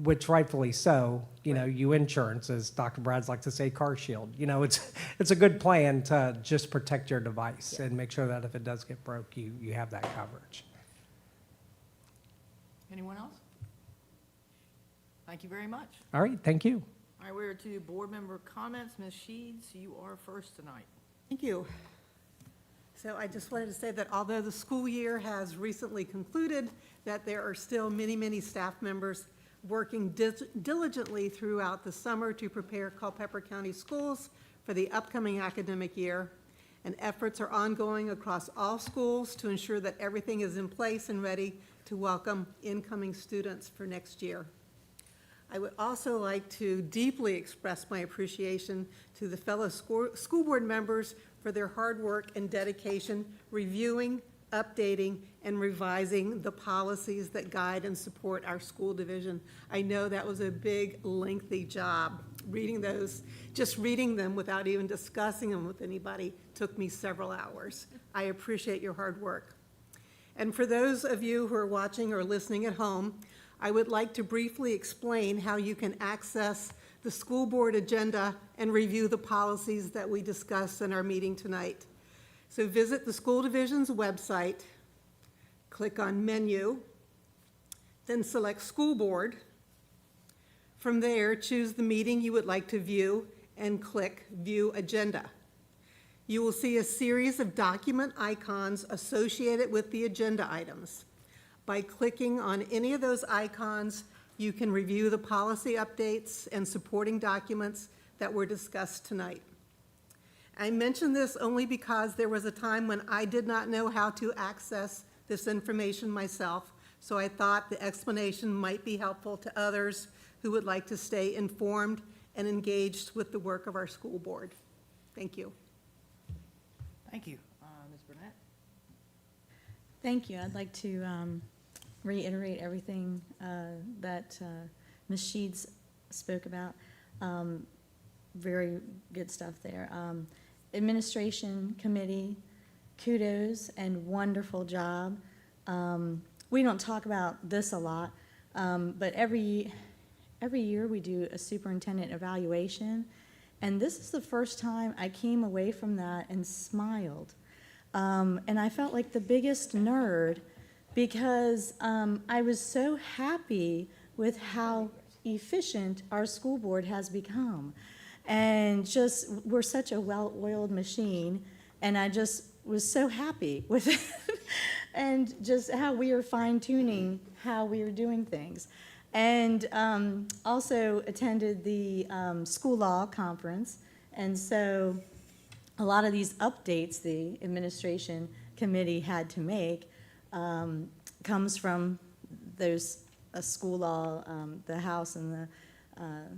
which rightfully so. You know, you insurance, as Dr. Brad's like to say, car shield. You know, it's a good plan to just protect your device and make sure that if it does get broke, you have that coverage. Anyone else? Thank you very much. All right, thank you. All right, we're to board member comments. Ms. Sheeds, you are first tonight. Thank you. So I just wanted to say that although the school year has recently concluded, that there are still many, many staff members working diligently throughout the summer to prepare Culpeper County Schools for the upcoming academic year. And efforts are ongoing across all schools to ensure that everything is in place and ready to welcome incoming students for next year. I would also like to deeply express my appreciation to the fellow school board members for their hard work and dedication reviewing, updating, and revising the policies that guide and support our school division. I know that was a big, lengthy job. Reading those, just reading them without even discussing them with anybody took me several hours. I appreciate your hard work. And for those of you who are watching or listening at home, I would like to briefly explain how you can access the school board agenda and review the policies that we discussed in our meeting tonight. So visit the school division's website, click on menu, then select school board. From there, choose the meeting you would like to view and click view agenda. You will see a series of document icons associated with the agenda items. By clicking on any of those icons, you can review the policy updates and supporting documents that were discussed tonight. I mention this only because there was a time when I did not know how to access this information myself, so I thought the explanation might be helpful to others who would like to stay informed and engaged with the work of our school board. Thank you. Thank you. Ms. Burnett? Thank you. I'd like to reiterate everything that Ms. Sheeds spoke about. Very good stuff there. Administration committee, kudos and wonderful job. We don't talk about this a lot, but every year we do a superintendent evaluation, and this is the first time I came away from that and smiled. And I felt like the biggest nerd because I was so happy with how efficient our school board has become. And just, we're such a well-oiled machine, and I just was so happy with it. And just how we are fine-tuning how we are doing things. And also attended the school law conference, and so a lot of these updates the administration committee had to make comes from those school law, the House and the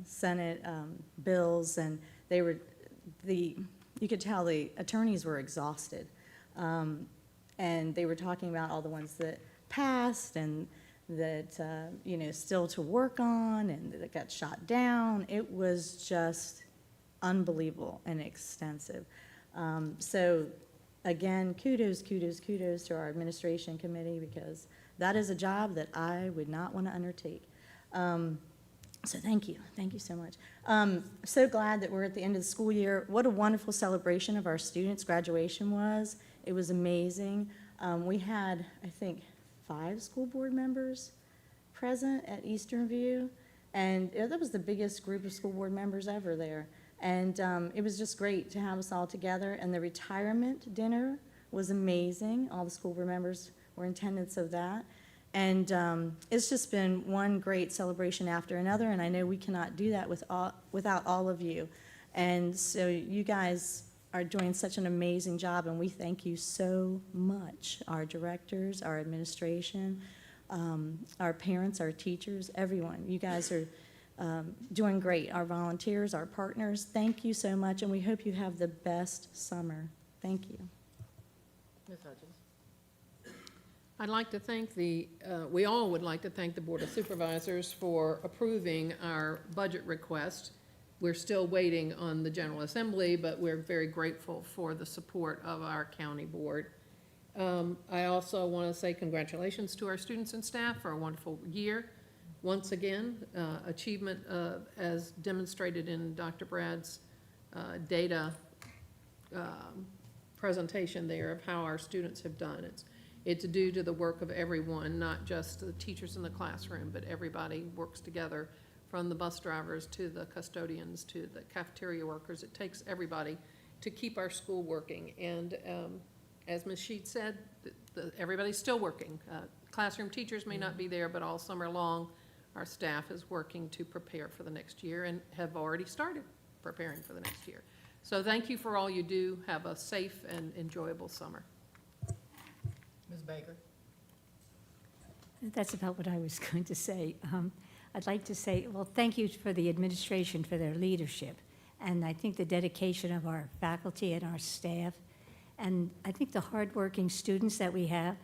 Senate bills, and they were, you could tell the attorneys were exhausted. And they were talking about all the ones that passed and that, still to work on and that got shot down. It was just unbelievable and extensive. So again, kudos to our administration committee, because that is a job that I would not want to undertake. So thank you so much. So glad that we're at the end of the school year. What a wonderful celebration of our students' graduation was. It was amazing. We had, I think, 5 school board members present at Eastern View, and that was the biggest group of school board members ever there. And it was just great to have us all together, and the retirement dinner was amazing. All the school board members were in attendance of that. And it's just been one great celebration after another, and I know we cannot do that without all of you. And so you guys are doing such an amazing job, and we thank you so much. Our directors, our administration, our parents, our teachers, everyone. You guys are doing great. Our volunteers, our partners, thank you so much, and we hope you have the best summer. Thank you. Ms. Hutchins? I'd like to thank we all would like to thank the Board of Supervisors for approving our budget request. We're still waiting on the General Assembly, but we're very grateful for the support of our county board. I also want to say congratulations to our students and staff for a wonderful year. Once again, achievement as demonstrated in Dr. Brad's data presentation there of how our students have done. It's due to the work of everyone, not just the teachers in the classroom, but everybody works together, from the bus drivers to the custodians to the cafeteria workers. It takes everybody to keep our school working. And as Ms. Sheets said, everybody's still working. Classroom teachers may not be there, but all summer long, our staff is working to prepare for the next year and have already started preparing for the next year. So thank you for all you do. Have a safe and enjoyable summer. Ms. Baker? That's about what I was going to say. I'd like to say, well, thank you for the administration for their leadership. And I think the dedication of our faculty and our staff, and I think the hardworking students that we have,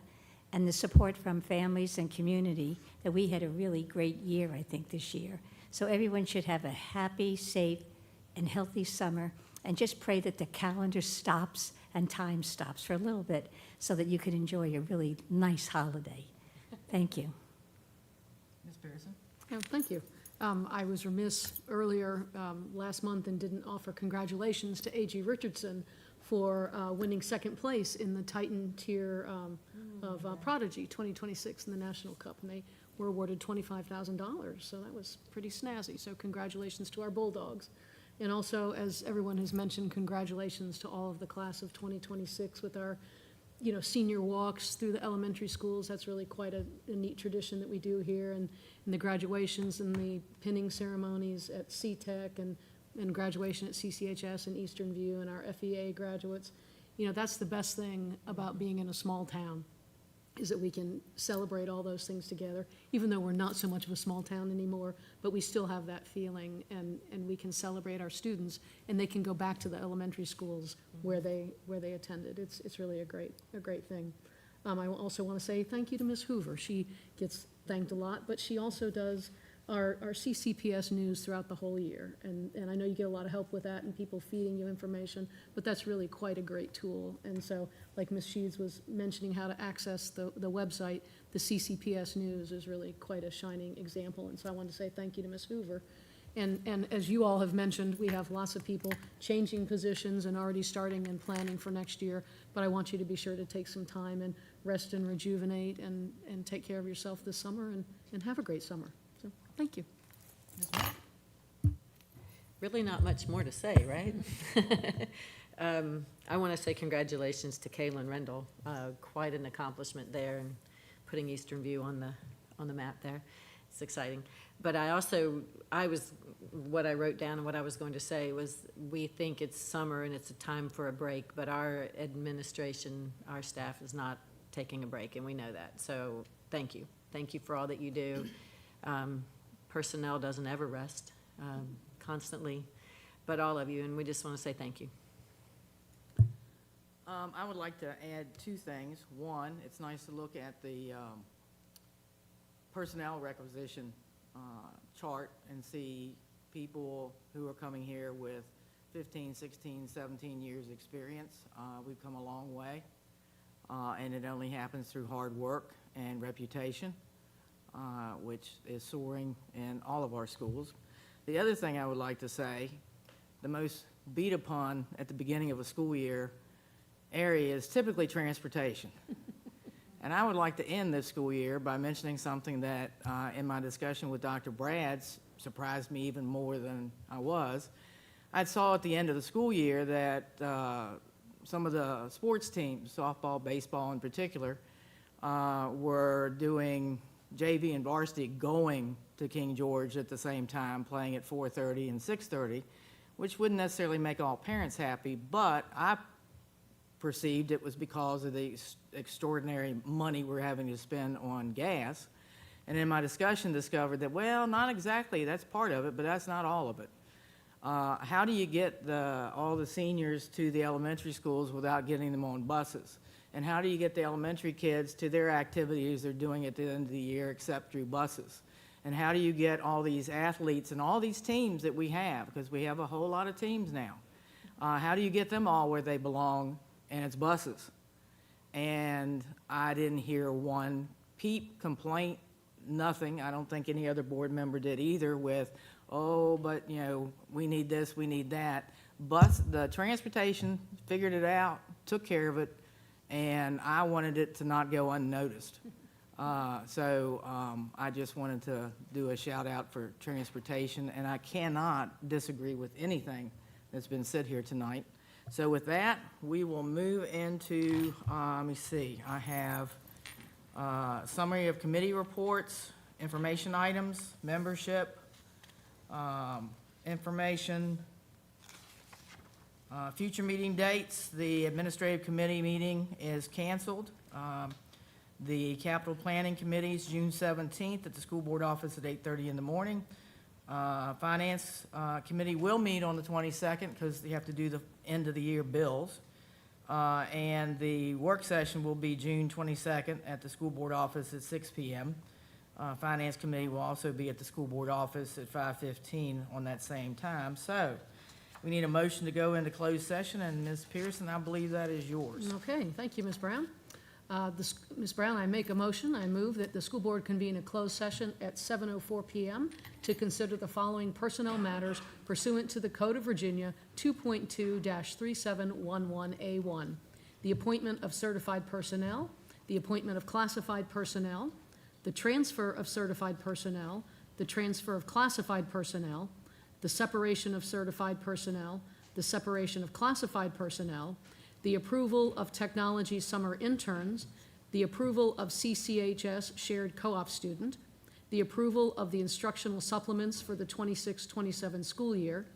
and the support from families and community, that we had a really great year, I think, this year. So everyone should have a happy, safe, and healthy summer, and just pray that the calendar stops and time stops for a little bit so that you can enjoy a really nice holiday. Thank you. Ms. Pearson? Oh, thank you. I was remiss earlier last month and didn't offer congratulations to A.G. Richardson for winning second place in the Titan tier of Prodigy 2026 in the National Cup. And they were awarded $25,000, so that was pretty snazzy. So congratulations to our Bulldogs. And also, as everyone has mentioned, congratulations to all of the class of 2026 with our senior walks through the elementary schools. That's really quite a neat tradition that we do here, and the graduations and the pinning ceremonies at CTEC and graduation at CCHS and Eastern View and our FEA graduates. That's the best thing about being in a small town, is that we can celebrate all those things together, even though we're not so much of a small town anymore, but we still have that feeling, and we can celebrate our students, and they can go back to the elementary schools where they attended. It's really a great thing. I also want to say thank you to Ms. Hoover. She gets thanked a lot, but she also does our CCPS news throughout the whole year. And I know you get a lot of help with that and people feeding you information, but that's really quite a great tool. And so, like Ms. Sheeds was mentioning how to access the website, the CCPS news is really quite a shining example. And so I wanted to say thank you to Ms. Hoover. And as you all have mentioned, we have lots of people changing positions and already starting and planning for next year. But I want you to be sure to take some time and rest and rejuvenate and take care of yourself this summer and have a great summer. So, thank you. Really not much more to say, right? I want to say congratulations to Kaylin Rendell. Quite an accomplishment there, and putting Eastern View on the map there. It's exciting. But what I wrote down and what I was going to say was, we think it's summer and it's a time for a break, but our administration, our staff is not taking a break, and we know that. So thank you. Thank you for all that you do. Personnel doesn't ever rest, constantly, but all of you, and we just want to say thank you. I would like to add two things. One, it's nice to look at the personnel requisition chart and see people who are coming here with 15, 16, 17 years experience. We've come a long way, and it only happens through hard work and reputation, which is soaring in all of our schools. The other thing I would like to say, the most beat upon at the beginning of a school year area is typically transportation. And I would like to end this school year by mentioning something that in my discussion with Dr. Brad's surprised me even more than I was. I saw at the end of the school year that some of the sports teams, softball, baseball in particular, were doing JV and varsity going to King George at the same time, playing at 4:30 and 6:30, which wouldn't necessarily make all parents happy, but I perceived it was because of the extraordinary money we're having to spend on gas. And in my discussion discovered that, well, not exactly, that's part of it, but that's not all of it. How do you get all the seniors to the elementary schools without getting them on buses? And how do you get the elementary kids to their activities they're doing at the end of the year except through buses? And how do you get all these athletes and all these teams that we have, because we have a whole lot of teams now, how do you get them all where they belong? And it's buses. And I didn't hear one peep, complaint, nothing. I don't think any other board member did either with, oh, but, you know, we need this, we need that. The transportation figured it out, took care of it, and I wanted it to not go unnoticed. I just wanted to do a shout out for transportation, and I cannot disagree with anything that's been said here tonight. So with that, we will move into, let me see, I have summary of committee reports, information items, membership, information, future meeting dates. The administrative committee meeting is canceled. The capital planning committee is June 17th at the school board office at 8:30 in the morning. Finance committee will meet on the 22nd because they have to do the end of the year bills. And the work session will be June 22nd at the school board office at 6 p.m. Finance committee will also be at the school board office at 5:15 on that same time. So we need a motion to go into closed session, and Ms. Pearson, I believe that is yours. Okay, thank you, Ms. Brown. Ms. Brown, I make a motion. I move that the school board convene a closed session at 7:04 p.m. to consider the following personnel matters pursuant to the Code of Virginia 2.2-3711A1. The appointment of certified personnel, the appointment of classified personnel, the transfer of certified personnel, the transfer of classified personnel, the separation of certified personnel, the separation of classified personnel, the approval of technology summer interns, the approval of CCHS shared co-op student, the approval of the instructional supplements for the 26-27 school year,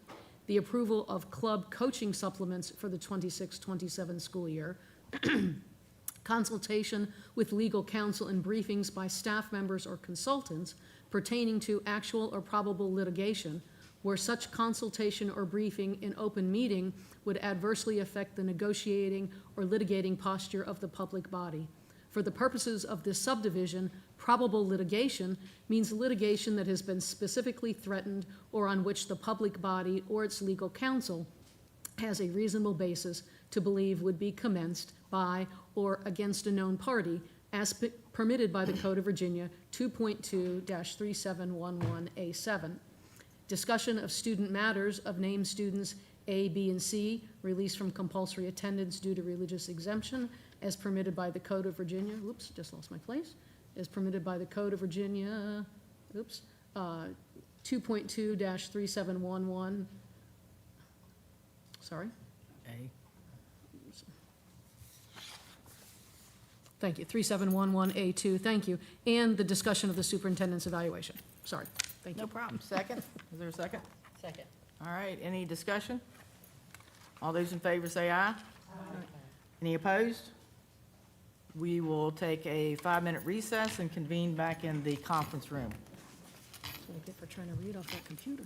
the approval of club coaching supplements for the 26-27 school year, consultation with legal counsel and briefings by staff members or consultants pertaining to actual or probable litigation, where such consultation or briefing in open meeting would adversely affect the negotiating or litigating posture of the public body. For the purposes of this subdivision, probable litigation means litigation that has been specifically threatened or on which the public body or its legal counsel has a reasonable basis to believe would be commenced by or against a known party as permitted by the Code of Virginia 2.2-3711A7. Discussion of student matters of named students A, B, and C released from compulsory attendance due to religious exemption as permitted by the Code of Virginia. Oops, just lost my place. As permitted by the Code of Virginia, 2.2-3711. Sorry. A. Thank you, 3711A2, thank you. And the discussion of the superintendent's evaluation. Sorry. Thank No you. problem. Second? Is there a second? Second. All right, any discussion? All those in favor say aye. Any opposed? We will take a 5-minute recess and convene back in the conference room. That's what I get for trying to read off that computer.